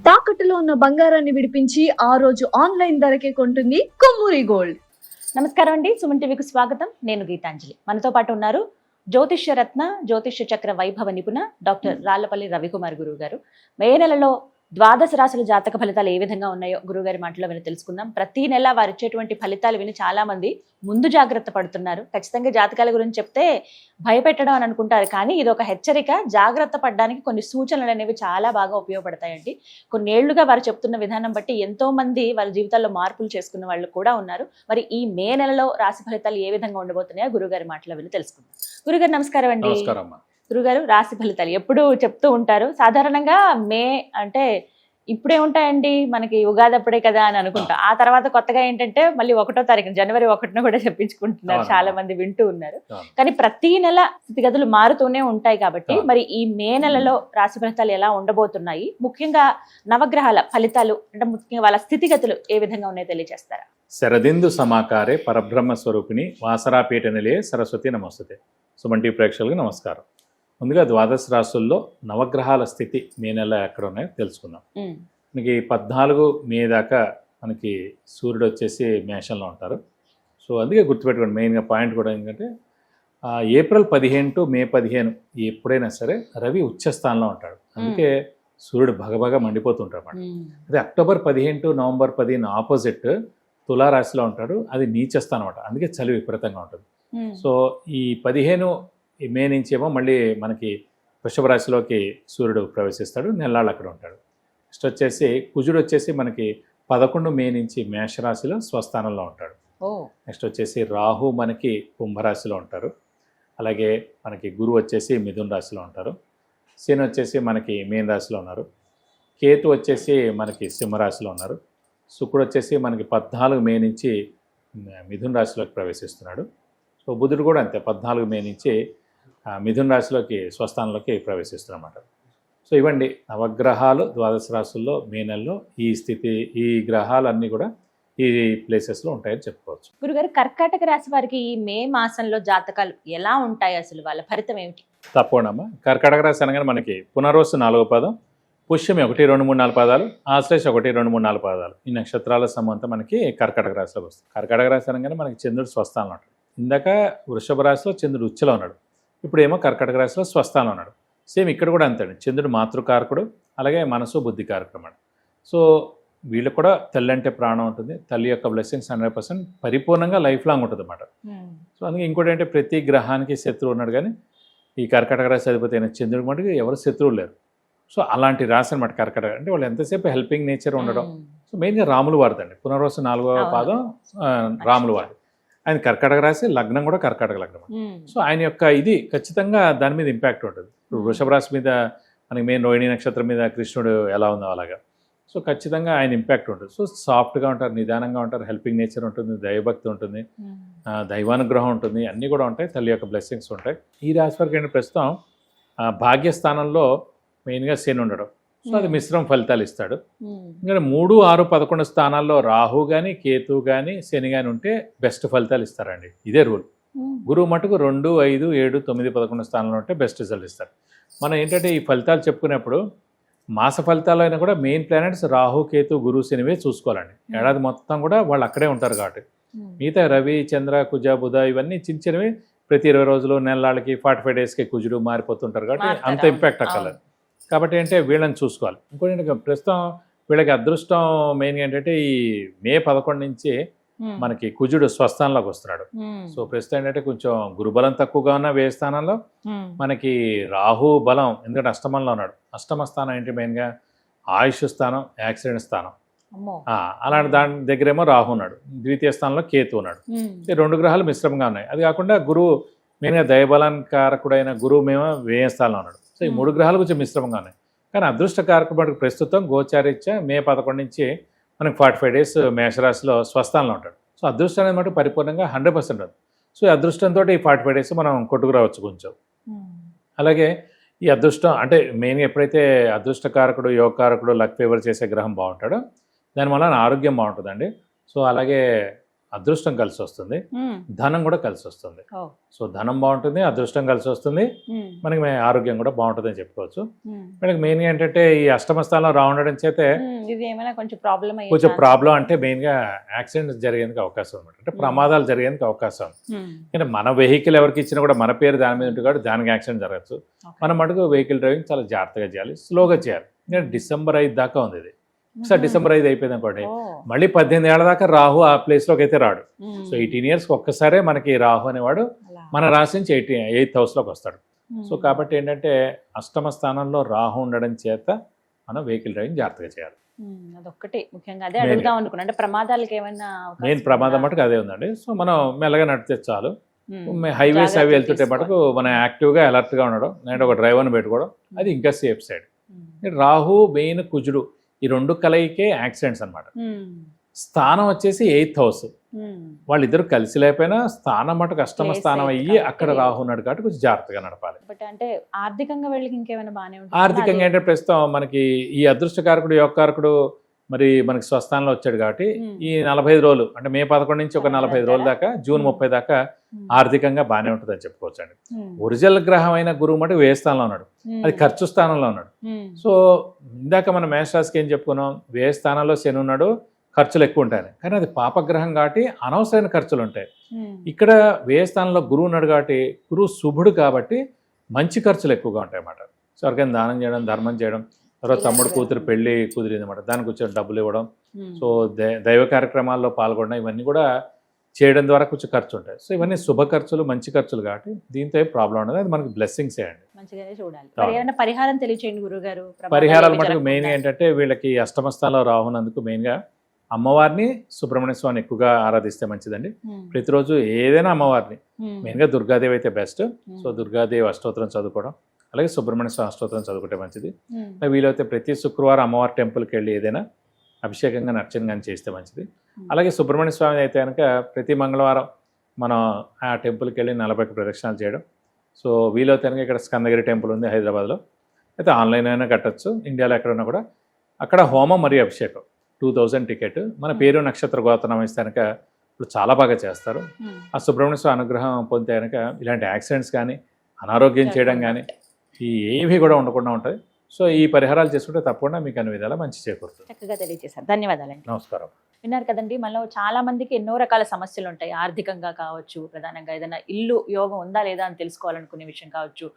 తాకట్టులో ఉన్న బంగారాన్ని విడిపించి ఆ రోజు ఆన్లైన్ ధరకే కొంటుంది కొమ్మూరి గోల్డ్. నమస్కారం అండి, సుమన్ టీవీకి స్వాగతం. నేను గీతాంజలి. మనతో పాటు ఉన్నారు జ్యోతిష్య రత్న, జ్యోతిష్య చక్ర వైభవ నిపుణ డాక్టర్ రాళ్లపల్లి రవికుమార్ గురువు గారు. మే నెలలో ద్వాదశ రాశుల జాతక ఫలితాలు ఏ విధంగా ఉన్నాయో గురువుగారి మాటలో విని తెలుసుకుందాం. ప్రతి నెల వారు ఇచ్చేటువంటి ఫలితాలు విని చాలా మంది ముందు జాగ్రత్త పడుతున్నారు. ఖచ్చితంగా జాతకాల గురించి చెప్తే భయపెట్టడం అని అనుకుంటారు, కానీ ఇది ఒక హెచ్చరిక. జాగ్రత్త పడడానికి కొన్ని సూచనలు అనేవి చాలా బాగా ఉపయోగపడతాయండి. కొన్నేళ్లుగా వారు చెప్తున్న విధానం బట్టి ఎంతో మంది వాళ్ళ జీవితాల్లో మార్పులు చేసుకున్న వాళ్ళు కూడా ఉన్నారు. మరి ఈ మే నెలలో రాశి ఫలితాలు ఏ విధంగా ఉండబోతున్నాయో గురుగారి మాటలో విని తెలుసుకుందాం. గురుగారు నమస్కారం అండి. గురుగారు, రాశి ఫలితాలు ఎప్పుడు చెప్తూ ఉంటారు. సాధారణంగా మే అంటే ఇప్పుడే ఉంటాయండి, మనకి ఉగాది అప్పుడే కదా అని అనుకుంటాం. ఆ తర్వాత కొత్తగా ఏంటంటే మళ్ళీ 1వ తారీఖు జనవరి 1న కూడా చెప్పించుకుంటున్నారు, చాలా మంది వింటూ ఉన్నారు. కానీ ప్రతి నెల స్థితిగతులు మారుతూనే ఉంటాయి కాబట్టి మరి ఈ మే నెలలో రాశి ఫలితాలు ఎలా ఉండబోతున్నాయి, ముఖ్యంగా నవగ్రహాల ఫలితాలు అంటే ముఖ్యంగా వాళ్ళ స్థితిగతులు ఏ విధంగా ఉన్నాయో తెలియజేస్తారా? శరదిందు సమాకారే పరబ్రహ్మ స్వరూపిణి వాసరాపీఠ నిలయే సరస్వతి నమస్తే. సుమన్ టీవీ ప్రేక్షకులకు నమస్కారం. ముందుగా ద్వాదశ రాశుల్లో నవగ్రహాల స్థితి మే నెల ఎక్కడ ఉన్నాయో తెలుసుకుందాం. మనకి 14 మే దాకా మనకి సూర్యుడు వచ్చేసి మేషంలో ఉంటారు. సో అందుకే గుర్తుపెట్టుకోండి, మెయిన్గా పాయింట్ కూడా ఏంటంటే ఏప్రిల్ 15 టు మే 15 ఎప్పుడైనా సరే రవి ఉచ్చస్థానంలో ఉంటాడు. అందుకే సూర్యుడు భగభగ మండిపోతుంటాడు అన్నమాట. అదే అక్టోబర్ 15 టు నవంబర్ 15 ఆపోజిట్ తులారాశిలో ఉంటాడు, అది నీచస్థానం అనమాట. అందుకే చలి విపరీతంగా ఉంటుంది. సో ఈ 15 మే నుంచి ఏమో మళ్ళీ మనకి వృషభ రాశిలోకి సూర్యుడు ప్రవేశిస్తాడు, నెల్లాళ్ళు అక్కడ ఉంటాడు. నెక్స్ట్ వచ్చేసి కుజుడు వచ్చేసి మనకి 11 మే నుంచి మేషరాశిలో స్వస్థానంలో ఉంటాడు. నెక్స్ట్ వచ్చేసి రాహు మనకి కుంభరాశిలో ఉంటారు. అలాగే మనకి గురువు వచ్చేసి మిథున రాశిలో ఉంటారు. శని వచ్చేసి మనకి మీన రాశిలో ఉన్నారు. కేతు వచ్చేసి మనకి సింహరాశిలో ఉన్నారు. శుక్రుడు వచ్చేసి మనకి 14 మే నుంచి మిథున రాశిలోకి ప్రవేశిస్తున్నాడు. సో బుధుడు కూడా అంతే, 14 మే నుంచి మిథున రాశిలోకి స్వస్థానంలోకి ప్రవేశిస్తున్నమాట. సో ఇవ్వండి నవగ్రహాలు ద్వాదశ రాశుల్లో మే నెలలో ఈ స్థితి, ఈ గ్రహాలన్నీ కూడా ఈ ప్లేసెస్లో ఉంటాయని చెప్పుకోవచ్చు. గురుగారు, కర్కాటక రాశి వారికి ఈ మే మాసంలో జాతకాలు ఎలా ఉంటాయి, అసలు వాళ్ళ ఫలితం ఏమిటి? తప్పకుండా కర్కాటక రాశి అనగానే మనకి పునర్వసు 4వ పదం, పుష్యమి 1, 2, 3, 4 పాదాలు, ఆశ్లేష 1, 2, 3, 4 పాదాలు. ఈ నక్షత్రాల సమంతా మనకి కర్కాటక రాశిలోకి వస్తుంది. కర్కాటక రాశి అనగానే మనకి చంద్రుడు స్వస్థానంలో ఉంటాడు. ఇందాక వృషభ రాశిలో చంద్రుడు ఉచ్చలో ఉన్నాడు, ఇప్పుడు ఏమో కర్కాటక రాశిలో స్వస్థానంలో ఉన్నాడు. సేమ్ ఇక్కడ కూడా అంతే అండి, చంద్రుడు మాతృకారకుడు, అలాగే మనసు బుద్ధి కారకుడు అన్నమాట. సో వీళ్ళకి కూడా తల్లి అంటే ప్రాణం ఉంటుంది. తల్లి యొక్క బ్లెస్సింగ్స్ 100% పరిపూర్ణంగా లైఫ్ లాంగ్ ఉంటుంది అన్నమాట. సో అందుకే ఇంకోటి అంటే ప్రతి గ్రహానికి శత్రువు ఉన్నాడు, కానీ ఈ కర్కాటక రాశి అధిపతి అయిన చంద్రుడి మటుకు ఎవరు శత్రువులు లేరు. సో అలాంటి రాశి అనమాట కర్కాటక. అంటే వాళ్ళు ఎంతసేపు హెల్పింగ్ నేచర్ ఉండడం. సో మెయిన్గా రాములు వారిదండి, పునర్వసు 4వ పాదం రాములు వారి. ఆయన కర్కాటక రాశి, లగ్నం కూడా కర్కాటక లగ్నం. సో ఆయన యొక్క ఇది ఖచ్చితంగా దాని మీద ఇంపాక్ట్ ఉంటుంది. ఇప్పుడు వృషభ రాశి మీద మనకి మెయిన్ రోహిణి నక్షత్రం మీద కృష్ణుడు ఎలా ఉందో అలాగా. సో ఖచ్చితంగా ఆయన ఇంపాక్ట్ ఉంటుంది. సో సాఫ్ట్గా ఉంటారు, నిదానంగా ఉంటారు, హెల్పింగ్ నేచర్ ఉంటుంది, దైవభక్తి ఉంటుంది, దైవానుగ్రహం ఉంటుంది, అన్నీ కూడా ఉంటాయి, తల్లి యొక్క బ్లెస్సింగ్స్ ఉంటాయి. ఈ రాశి వారికి ఏంటి ప్రస్తుతం భాగ్యస్థానంలో మెయిన్గా శని ఉండడం. సో అది మిశ్రమ ఫలితాలు ఇస్తాడు. ఇంకా 3, 6, 11 స్థానాల్లో రాహు కానీ కేతు కానీ శని కానీ ఉంటే బెస్ట్ ఫలితాలు ఇస్తారండి. ఇదే రూల్. గురువు మటుకు 2, 5, 7, 9, 11 స్థానాల్లో ఉంటే బెస్ట్ రిజల్ట్ ఇస్తారు. మనం ఏంటంటే ఈ ఫలితాలు చెప్పుకునేప్పుడు మాస ఫలితాలు అయినా కూడా మెయిన్ ప్లానెట్స్ రాహు కేతు గురు శనివే చూసుకోవాలండి. ఏడాది మొత్తం కూడా వాళ్ళు అక్కడే ఉంటారు కాబట్టి. మిగతా రవి చంద్ర కుజ బుధ ఇవన్నీ చిన్న చిన్నవి, ప్రతి 20 రోజులు నెలలకి 45 డేస్కి కుజుడు మారిపోతుంటారు కాబట్టి అంత ఇంపాక్ట్ అక్కర్లేదు. కాబట్టి అంటే వీళ్ళని చూసుకోవాలి. ఇంకోటి ఏంటంటే ప్రస్తుతం వీళ్ళకి అదృష్టం మెయిన్గా ఏంటంటే ఈ మే 11 నుంచి మనకి కుజుడు స్వస్థానంలోకి వస్తున్నాడు. సో ప్రస్తుతం ఏంటంటే కొంచెం గురుబలం తక్కువగా ఉన్న వ్యయ స్థానంలో మనకి రాహు బలం, ఎందుకంటే అష్టమంలో ఉన్నాడు. అష్టమ స్థానం ఏంటి మెయిన్గా ఆయుష్ స్థానం, యాక్సిడెంట్ స్థానం. అలాంటి దాని దగ్గరేమో రాహు ఉన్నాడు, ద్వితీయ స్థానంలో కేతు ఉన్నాడు. ఈ 2 గ్రహాలు మిశ్రమంగా ఉన్నాయి. అది కాకుండా గురువు మెయిన్గా దైవబలాన్కారకుడైన గురువు మేము వ్యయ స్థానంలో ఉన్నాడు. సో ఈ 3 గ్రహాలు కొంచెం మిశ్రమంగా ఉన్నాయి. కానీ అదృష్టకారకుడు మనకు ప్రస్తుతం గోచారీత్యా మే 11 నుంచి మనకు 45 డేస్ మేషరాశిలో స్వస్థానంలో ఉంటాడు. సో అదృష్టం అనేది మటు పరిపూర్ణంగా 100% ఉంది. సో ఈ అదృష్టంతో ఈ 45 డేస్ మనం కొట్టుకురావచ్చు కొంచెం. అలాగే ఈ అదృష్టం అంటే మెయిన్గా ఎప్పుడైతే అదృష్టకారకుడు, యోగకారకుడు, లక్ ఫేవర్ చేసే గ్రహం బాగుంటాడో దానివల్ల ఆరోగ్యం బాగుంటుందండి. సో అలాగే అదృష్టం కలిసి వస్తుంది, ఉమ్, ధనం కూడా కలిసి వస్తుంది. ఓ, సో ధనం బాగుంటుంది, అదృష్టం కలిసి వస్తుంది, ఉమ్, మనకి ఆరోగ్యం కూడా బాగుంటుంది అని చెప్పుకోవచ్చు. ఉమ్, మనకి మెయిన్గా ఏంటంటే ఈ అష్టమ స్థానంలో రాహు ఉండడం చేతే ఇది ఏమైనా కొంచెం ప్రాబ్లం కొంచెం ప్రాబ్లం అంటే మెయిన్గా యాక్సిడెంట్స్ జరిగేందుకు అవకాశం అనమాట, అంటే ప్రమాదాలు జరిగేందుకు అవకాశం. అంటే మన వెహికల్ ఎవరికి ఇచ్చినా కూడా మన పేరు దాని మీద ఉంటుంది కాబట్టి దానికి యాక్సిడెంట్ జరగచ్చు. మనం మటుకు వెహికల్ డ్రైవింగ్ చాలా జాగ్రత్తగా చేయాలి, స్లోగా చేయాలి. ఇంకా డిసెంబర్ 5 దాకా ఉంది ఇది. ఒకసారి డిసెంబర్ 5 అయిపోయింది అనుకోండి, మళ్ళీ 18 ఏళ్ల దాకా రాహు ఆ ప్లేస్లోకి అయితే రాడు. సో 18 yearsకి ఒక్కసారే మనకి రాహు అనేవాడు మన రాశి నుంచి 8th హౌస్లోకి వస్తాడు. సో కాబట్టి ఏంటంటే అష్టమ స్థానంలో రాహు ఉండడం చేత మనం వెహికల్ డ్రైవింగ్ జాగ్రత్తగా చేయాలి. అదొక్కటి ముఖ్యంగా అదే అడుగుదాం అనుకున్నా, అంటే ప్రమాదాలకు ఏమైనా మెయిన్ ప్రమాదం మటుకు అదే ఉందండి. సో మనం మెల్లగా నడితే చాలు. హైవేస్ అవి వెళ్తుంటే మటుకు మనం యాక్టివ్గా అలర్ట్గా ఉండడం, లేదంటే ఒక డ్రైవర్ని పెట్టుకోవడం, అది ఇంకా సేఫ్ సైడ్. రాహు మెయిన్ కుజుడు ఈ రెండు కలయికే యాక్సిడెంట్స్ అనమాట. స్థానం వచ్చేసి 8th హౌస్, వాళ్ళిద్దరు కలిసి లేకపోయినా స్థానం మటుకు అష్టమ స్థానం అయ్యి అక్కడ రాహు ఉన్నాడు కాబట్టి కొంచెం జాగ్రత్తగా నడపాలి. బట్ అంటే ఆర్థికంగా వెళ్ళకి ఇంకేమైనా బాగానే ఉంటుంది. ఆర్థికంగా ఏంటంటే ప్రస్తుతం మనకి ఈ అదృష్టకారకుడు యోగకారకుడు మరి మనకి స్వస్థానంలో వచ్చాడు కాబట్టి ఈ 45 రోజులు అంటే మే 11 నుంచి ఒక 45 రోజుల దాకా జూన్ 30 దాకా ఆర్థికంగా బాగానే ఉంటుంది అని చెప్పుకోవచ్చు అండి. ఒరిజినల్ గ్రహం అయిన గురువు మటుకు వ్యయ స్థానంలో ఉన్నాడు, అది ఖర్చు స్థానంలో ఉన్నాడు. సో ఇందాక మనం మేష రాశికి ఏం చెప్పుకున్నాం, వ్యయ స్థానంలో శని ఉన్నాడు, ఖర్చులు ఎక్కువ ఉంటాయి. కానీ అది పాపగ్రహం కాబట్టి అనవసరమైన ఖర్చులు ఉంటాయి. ఇక్కడ వ్యయ స్థానంలో గురువు ఉన్నాడు కాబట్టి గురువు శుభుడు కాబట్టి మంచి ఖర్చులు ఎక్కువగా ఉంటాయి అన్నమాట. సో ఎవరికైనా దానం చేయడం, ధర్మం చేయడం, తర్వాత తమ్ముడు కూతురు పెళ్లి కుదిరింది అనమాట, దానికి వచ్చే డబ్బులు ఇవ్వడం, సో దైవ కార్యక్రమాల్లో పాల్గొనడం, ఇవన్నీ కూడా చేయడం ద్వారా కొంచెం ఖర్చు ఉంటాయి. సో ఇవన్నీ శుభ ఖర్చులు, మంచి ఖర్చులు కాబట్టి దీంతో ఏ ప్రాబ్లం ఉండదు, అది మనకి బ్లెస్సింగ్స్ అండి. మంచిగానే చూడాలి. ఏమైనా పరిహారం తెలియచేయండి గురుగారు. పరిహారాలు మటుకు మెయిన్గా ఏంటంటే వీళ్ళకి అష్టమ స్థానంలో రాహునందుకు మెయిన్గా అమ్మవారిని, సుబ్రహ్మణ్య స్వామిని ఎక్కువగా ఆరాధిస్తే మంచిదండి. ప్రతిరోజు ఏదైనా అమ్మవారిని, మెయిన్గా దుర్గాదేవి అయితే బెస్ట్. సో దుర్గాదేవి అష్టోత్తరం చదువుకోవడం, అలాగే సుబ్రహ్మణ్య స్వామి అష్టోత్తరం చదువుకుంటే మంచిది. వీలైతే ప్రతి శుక్రవారం అమ్మవారి టెంపుల్కి వెళ్ళి ఏదైనా అభిషేకంగా అర్చన కానీ చేస్తే మంచిది. అలాగే సుబ్రహ్మణ్య స్వామి అయితే కనుక ప్రతి మంగళవారం మనం ఆ టెంపుల్కి వెళ్ళి 40 ప్రదక్షిణాలు చేయడం. సో వీలైతే కనుక ఇక్కడ స్కందగిరి టెంపుల్ ఉంది హైదరాబాద్లో, అయితే ఆన్లైన్ అయినా కట్టచ్చు, ఇండియాలో ఎక్కడున్నా కూడా. అక్కడ హోమం మరియు అభిషేకం 2000 టికెట్, మన పేరు నక్షత్ర గోత్రం ఇస్తే కనుక ఇప్పుడు చాలా బాగా చేస్తారు. ఆ సుబ్రహ్మణ్య స్వామి అనుగ్రహం పొందితే కనుక ఇలాంటి యాక్సిడెంట్స్ కానీ, అనారోగ్యం చేయడం కానీ ఏవి కూడా ఉండకుండా ఉంటుంది. సో ఈ పరిహారాలు చేసుకుంటే తప్పకుండా మీకు అన్ని విధాలా మంచి చేకూరుతుంది. చక్కగా తెలియజేశారు, ధన్యవాదాలండి. నమస్కారం. విన్నారు కదండి, మనలో చాలా మందికి ఎన్నో రకాల సమస్యలు ఉంటాయి. ఆర్థికంగా కావచ్చు, ప్రధానంగా ఏదైనా ఇల్లు యోగం ఉందా లేదా అని తెలుసుకోవాలనుకునే విషయం కావచ్చు,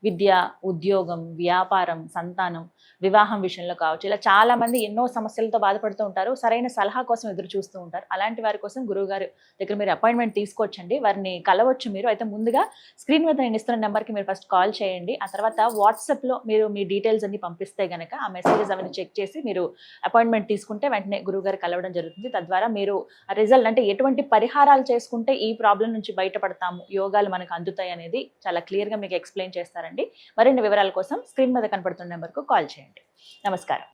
విద్య, ఉద్యోగం, వ్యాపారం, సంతానం, వివాహం విషయంలో కావచ్చు, ఇలా చాలా మంది ఎన్నో సమస్యలతో బాధపడుతూ ఉంటారు. సరైన సలహా కోసం ఎదురు చూస్తూ ఉంటారు. అలాంటి వారి కోసం గురువు గారు దగ్గర మీరు అపాయింట్మెంట్ తీసుకోవచ్చండి, వారిని కలవచ్చు మీరు. అయితే ముందుగా స్క్రీన్ మీద నేను ఇస్తున్న నెంబర్కి మీరు ఫస్ట్ కాల్ చేయండి. ఆ తర్వాత వాట్సాప్లో మీరు మీ డీటెయిల్స్ అన్ని పంపిస్తే కనుక ఆ మెసేజెస్ అవన్నీ చెక్ చేసి మీరు అపాయింట్మెంట్ తీసుకుంటే వెంటనే గురువు గారు కలవడం జరుగుతుంది. తద్వారా మీరు రిజల్ట్ అంటే ఎటువంటి పరిహారాలు చేసుకుంటే ఈ ప్రాబ్లం నుంచి బయటపడతాము, యోగాలు మనకు అందుతాయి అనేది చాలా క్లియర్గా మీకు ఎక్స్ప్లెయిన్ చేస్తారండి. మరిన్ని వివరాల కోసం స్క్రీన్ మీద కనపడుతున్న నెంబర్కు కాల్ చేయండి. నమస్కారం.